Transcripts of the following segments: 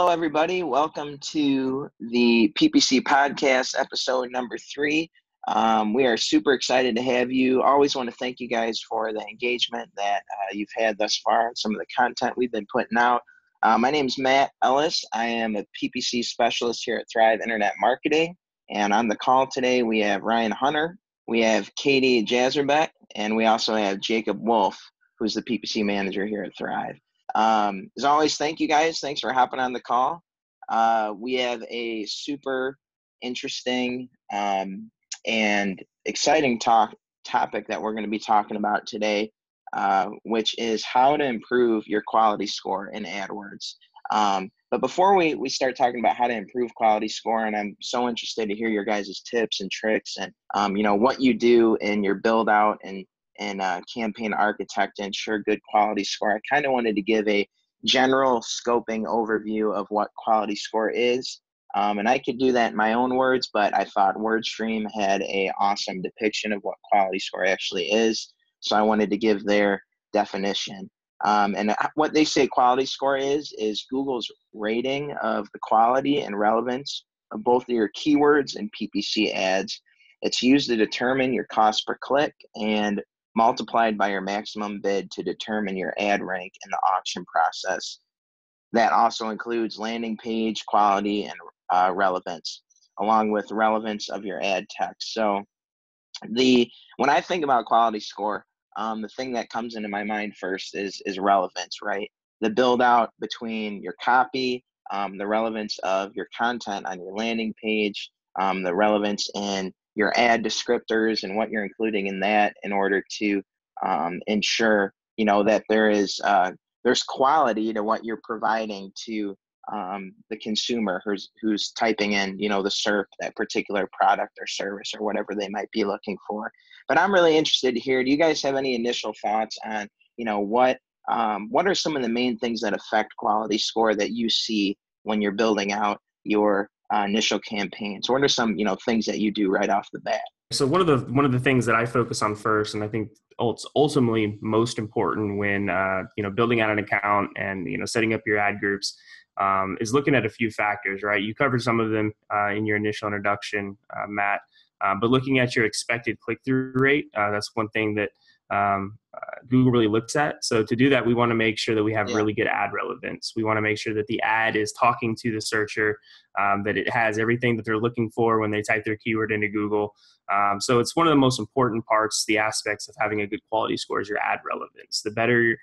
Hello, everybody. Welcome to the PPC podcast, episode number 3. We are super excited to have you. Always want to thank you guys for the engagement that you've had thus far, some of the content we've been putting out. My name is Matt Ellis. I am a PPC specialist here at Thrive Internet Marketing. And on the call today, we have Ryan Hunter, we have Katie Jazerbeck, and we also have Jacob Wolf, who's the PPC manager here at Thrive. As always, thank you guys. Thanks for hopping on the call. We have a super interesting and exciting topic that we're going to be talking about today, which is how to improve your quality score in AdWords. But before we start talking about how to improve quality score, and I'm so interested to hear your guys' tips and tricks and what you do in your build out and campaign architect to ensure good quality score. I kind of wanted to give a general scoping overview of what quality score is. And I could do that in my own words, but I thought WordStream had an awesome depiction of what quality score actually is. So I wanted to give their definition. And what they say quality score is Google's rating of the quality and relevance of both of your keywords and PPC ads. It's used to determine your cost per click and multiplied by your maximum bid to determine your ad rank in the auction process. That also includes landing page quality and relevance, along with relevance of your ad text. So when I think about quality score, the thing that comes into my mind first is relevance, right? The build out between your copy, the relevance of your content on your landing page, the relevance in your ad descriptors and what you're including in that in order to ensure, that there's quality to what you're providing to the consumer who's typing in, the SERP, that particular product or service or whatever they might be looking for. But I'm really interested to hear, do you guys have any initial thoughts on, what are some of the main things that affect quality score that you see when you're building out your initial campaigns? What are some, things that you do right off the bat? So one of the things that I focus on first, and I think it's ultimately most important when building out an account and setting up your ad groups, is looking at a few factors. Right, you covered some of them in your initial introduction, Matt. But looking at your expected click-through rate, that's one thing that Google really looks at. So to do that, we want to make sure that we have really good ad relevance. We want to make sure that the ad is talking to the searcher, that it has everything that they're looking for when they type their keyword into Google. So it's one of the most important parts, the aspects of having a good quality score is your ad relevance. The better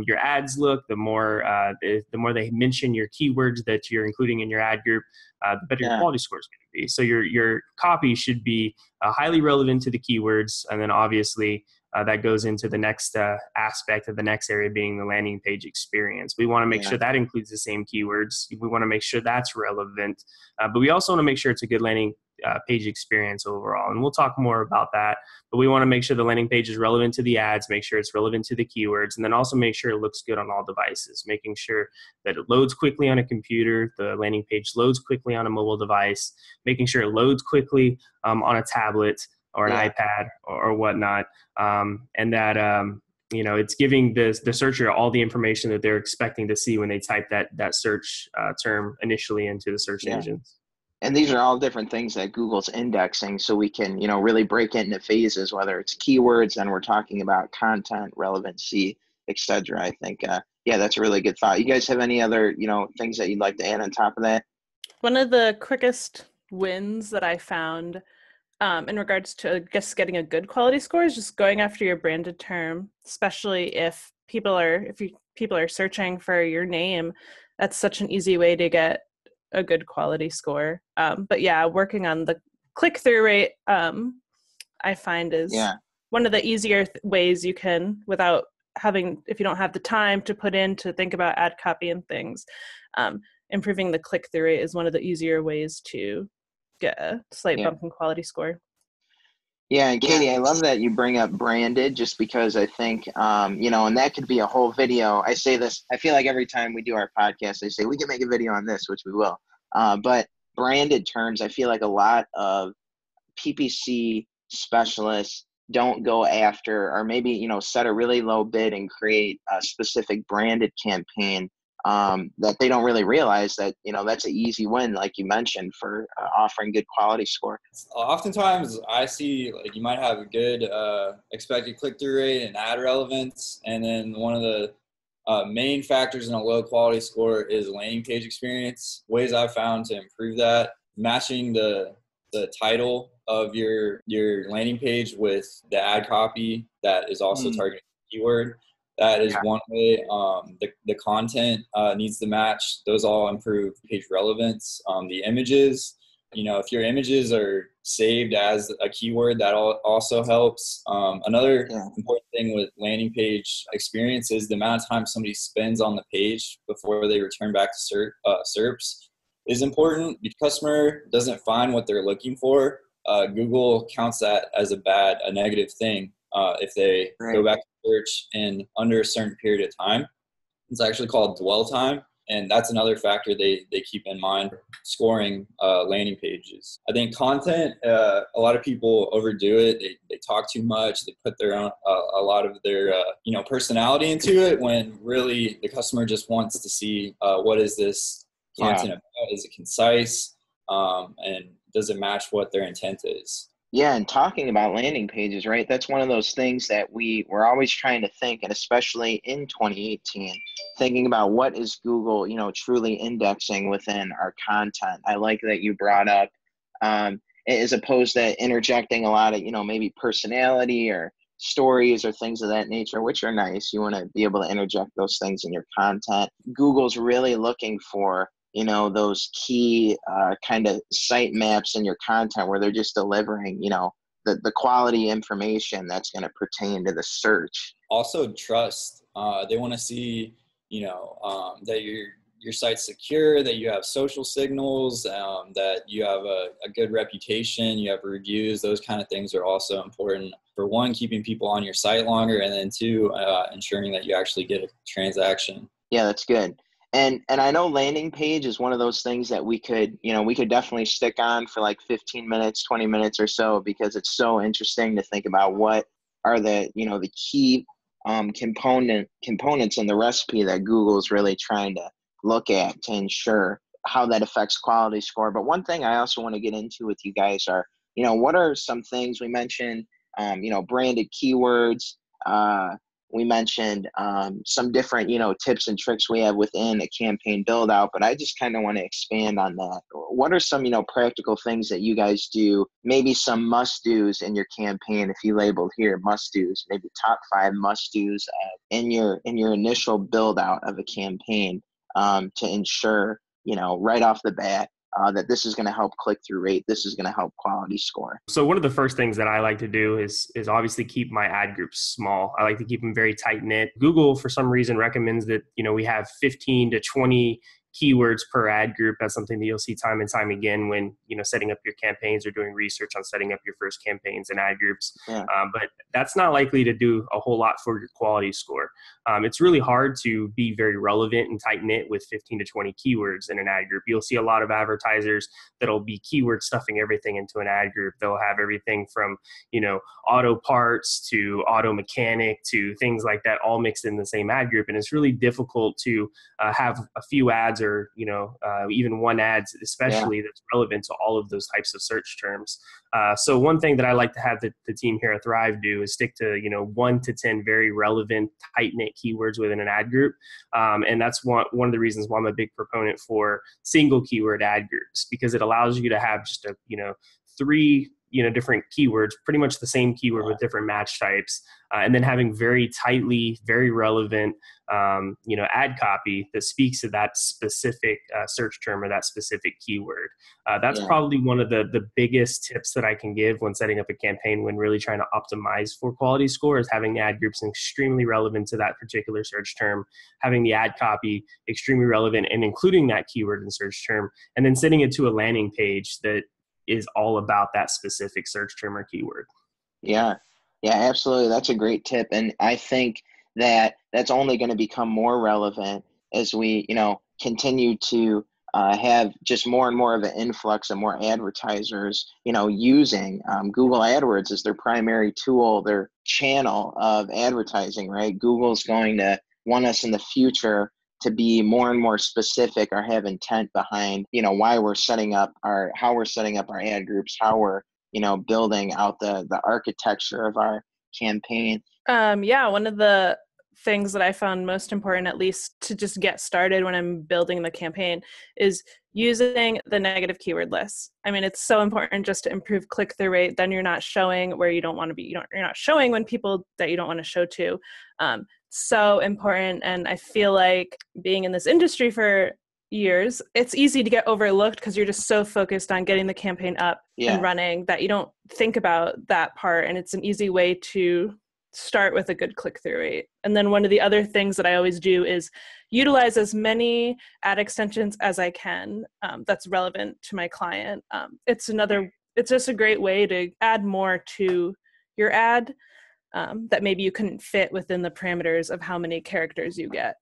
your ads look, the more they mention your keywords that you're including in your ad group, the better your quality score is going to be. So your copy should be highly relevant to the keywords, and then obviously that goes into the next aspect of the next area being the landing page experience. We want to make sure that includes the same keywords. We want to make sure that's relevant, but we also want to make sure it's a good landing page experience overall. And we'll talk more about that, but we want to make sure the landing page is relevant to the ads, make sure it's relevant to the keywords, and then also make sure it looks good on all devices, making sure that it loads quickly on a computer, the landing page loads quickly on a mobile device, making sure it loads quickly on a tablet or an iPad or whatnot, and that it's giving the searcher all the information that they're expecting to see when they type that search term initially into the search engines. And these are all different things that Google's indexing, so we can really break it into phases, whether it's keywords, and we're talking about content, relevancy, etc. I think that's a really good thought. You guys have any other things that you'd like to add on top of that? One of the quickest wins that I found in regards to, I guess, getting a good quality score is just going after your branded term, especially if people are searching for your name. That's such an easy way to get a good quality score. But working on the click-through rate, I find is one of the easier ways you can, without having, if you don't have the time to put in to think about ad copy and things, improving the click-through rate is one of the easier ways to get a slight bump in quality score. Yeah, and Katie, I love that you bring up branded, just because I think, and that could be a whole video. I say this, I feel like every time we do our podcast, they say we can make a video on this, which we will. But branded terms, I feel like a lot of PPC specialists don't go after, or maybe, set a really low bid and create a specific branded campaign that they don't really realize that, that's an easy win, like you mentioned, for offering good quality score. Oftentimes I see like you might have a good expected click-through rate and ad relevance, and then one of the main factors in a low quality score is landing page experience. Ways I've found to improve that: matching the title of your landing page with the ad copy that is also targeting the keyword. That is one way. The content needs to match. Those all improve page relevance. The images, if your images are saved as a keyword, that also helps. Another important thing with landing page experience is the amount of time somebody spends on the page before they return back to SERPs is important. If the customer doesn't find what they're looking for, Google counts that as a negative thing. If they go back to search in under a certain period of time, it's actually called dwell time. And that's another factor they keep in mind scoring landing pages. I think content, a lot of people overdo it. They talk too much. They put their own, a lot of their, personality into it, when really the customer just wants to see what is this content about? Is it concise? And does it match what their intent is? Yeah, and talking about landing pages, right? That's one of those things that we're always trying to think, and especially in 2018, thinking about what is Google, truly indexing within our content. I like that you brought up, as opposed to interjecting a lot of, maybe personality or stories or things of that nature, which are nice. You want to be able to interject those things in your content. Google's really looking for those key kind of site maps in your content where they're just delivering, the quality information that's going to pertain to the search. Also trust. They want to see, that your site's secure, that you have social signals, that you have a good reputation, you have reviews. Those kind of things are also important. For one, keeping people on your site longer, and then two, ensuring that you actually get a transaction. Yeah, that's good. And I know landing page is one of those things that we could definitely stick on for like 15 minutes, 20 minutes or so, because it's so interesting to think about what are the key components in the recipe that Google's really trying to look at to ensure how that affects quality score. But one thing I also want to get into with you guys are, what are some things we mentioned, branded keywords, we mentioned some different, tips and tricks we have within a campaign build out, but I just kind of want to expand on that. What are some, practical things that you guys do, maybe some must-dos in your campaign, if you labeled here must-dos, maybe top 5 must-dos in your initial build out of a campaign to ensure, right off the bat, that this is going to help click-through rate. This is going to help quality score. So one of the first things that I like to do is obviously keep my ad groups small. I like to keep them very tight knit. Google, for some reason, recommends that, we have 15 to 20 keywords per ad group. That's something that you'll see time and time again when, setting up your campaigns or doing research on setting up your first campaigns and ad groups. Yeah. But that's not likely to do a whole lot for your quality score. It's really hard to be very relevant and tight knit with 15 to 20 keywords in an ad group. You'll see a lot of advertisers that'll be keyword stuffing everything into an ad group. They'll have everything from, auto parts to auto mechanic to things like that all mixed in the same ad group. And it's really difficult to have a few ads or, even one ad, especially that's relevant to all of those types of search terms. So one thing that I like to have the team here at Thrive do is stick to, 1 to 10 very relevant, tight-knit keywords within an ad group. And that's one of the reasons why I'm a big proponent for single keyword ad groups, because it allows you to have just 3 different keywords, pretty much the same keyword with different match types, and then having very tightly, very relevant, ad copy that speaks to that specific search term or that specific keyword. That's probably one of the biggest tips that I can give when setting up a campaign, when really trying to optimize for quality score, is having the ad groups extremely relevant to that particular search term, having the ad copy extremely relevant and including that keyword and search term, and then sending it to a landing page that is all about that specific search term or keyword. Yeah, absolutely. That's a great tip. And I think that that's only going to become more relevant as we, continue to have just more and more of an influx of more advertisers, using Google AdWords as their primary tool, their channel of advertising, right? Google's going to want us in the future to be more and more specific or have intent behind, why we're setting up how we're setting up our ad groups, how we're, building out the architecture of our campaign. Yeah, one of the things that I found most important, at least to just get started when I'm building the campaign, is using the negative keyword lists. I mean, it's so important just to improve click-through rate. Then you're not showing where you don't want to be. You're not showing when people that you don't want to show to. So important. And I feel like being in this industry for years, it's easy to get overlooked because you're just so focused on getting the campaign up and running that you don't think about that part. And it's an easy way to start with a good click-through rate. And then one of the other things that I always do is utilize as many ad extensions as I can that's relevant to my client. It's just a great way to add more to your ad that maybe you couldn't fit within the parameters of how many characters you get.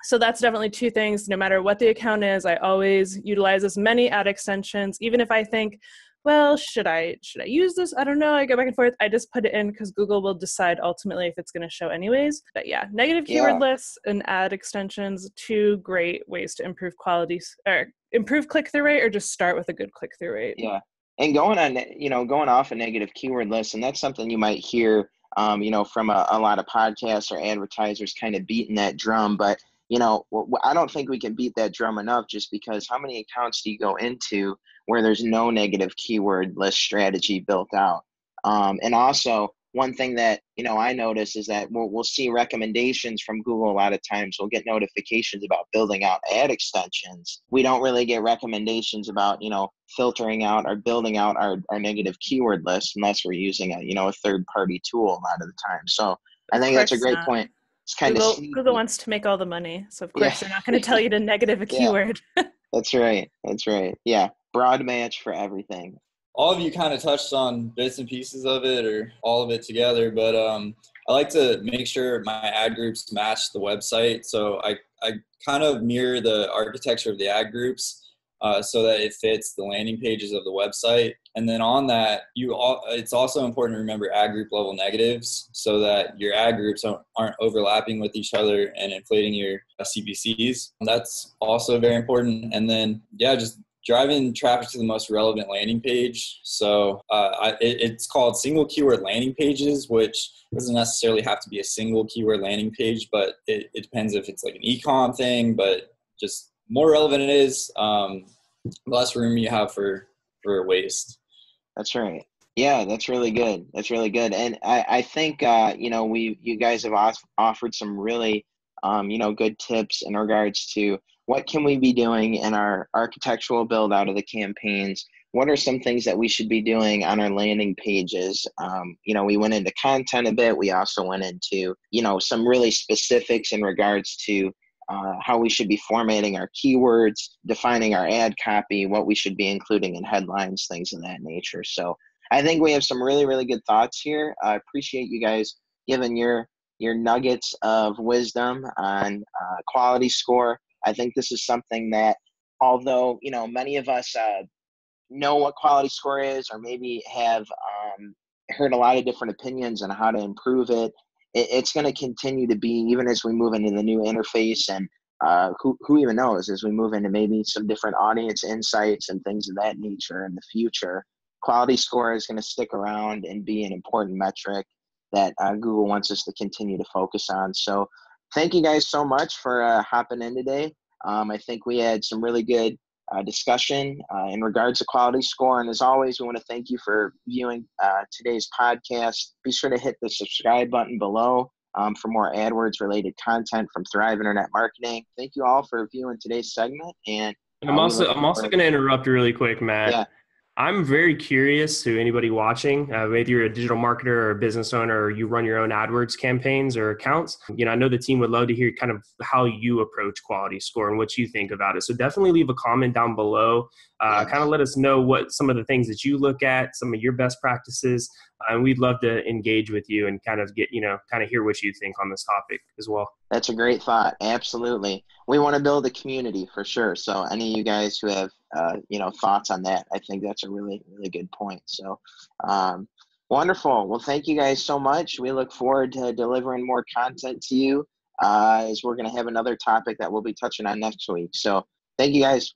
So that's definitely two things. No matter what the account is, I always utilize as many ad extensions, even if I think, well, should I use this? I don't know. I go back and forth. I just put it in because Google will decide ultimately if it's going to show anyways. But yeah, negative keyword lists and ad extensions, two great ways to improve quality or improve click-through rate, or just start with a good click-through rate. Yeah. And going off a negative keyword list, and that's something you might hear, from a lot of podcasts or advertisers kind of beating that drum. But, I don't think we can beat that drum enough, just because how many accounts do you go into where there's no negative keyword list strategy built out? And also, one thing that, I notice is that we'll see recommendations from Google a lot of times. We'll get notifications about building out ad extensions. We don't really get recommendations about, filtering out or building out our negative keyword list unless we're using a third-party tool a lot of the time. So I think that's a great point. It's kind of Google wants to make all the money. So of course they're not going to tell you to negative a keyword. That's right. Yeah. Broad match for everything. All of you kind of touched on bits and pieces of it, or all of it together, but I like to make sure my ad groups match the website. So I kind of mirror the architecture of the ad groups so that it fits the landing pages of the website. And then on that, it's also important to remember ad group level negatives so that your ad groups aren't overlapping with each other and inflating your CPCs. That's also very important. And then, just driving traffic to the most relevant landing page. So it's called single keyword landing pages, which doesn't necessarily have to be a single keyword landing page, but it depends if it's like an e-com thing. But just more relevant it is, less room you have for waste. That's right. Yeah, that's really good. And I think, you guys have offered some really, good tips in regards to what can we be doing in our architectural build out of the campaigns? What are some things that we should be doing on our landing pages? We went into content a bit. We also went into, some really specifics in regards to how we should be formatting our keywords, defining our ad copy, what we should be including in headlines, things of that nature. So I think we have some really, really good thoughts here. I appreciate you guys giving your nuggets of wisdom on quality score. I think this is something that, although, many of us know what quality score is, or maybe have heard a lot of different opinions on how to improve it, it's going to continue to be, even as we move into the new interface, and who even knows, as we move into maybe some different audience insights and things of that nature in the future, quality score is going to stick around and be an important metric that Google wants us to continue to focus on. So thank you guys so much for hopping in today. I think we had some really good discussion in regards to quality score. And as always, we want to thank you for viewing today's podcast. Be sure to hit the subscribe button below for more AdWords related content from Thrive Internet Marketing. Thank you all for viewing today's segment. And I'm also going to interrupt really quick, Matt. Yeah. I'm very curious to anybody watching, whether you're a digital marketer or a business owner, or you run your own AdWords campaigns or accounts. I know the team would love to hear kind of how you approach quality score and what you think about it. So definitely leave a comment down below. Kind of let us know what some of the things that you look at, some of your best practices. And we'd love to engage with you and kind of get, kind of hear what you think on this topic as well. That's a great thought. Absolutely. We want to build a community for sure. So any of you guys who have, thoughts on that, I think that's a really, really good point. So wonderful. Well, thank you guys so much. We look forward to delivering more content to you as we're going to have another topic that we'll be touching on next week. So thank you guys.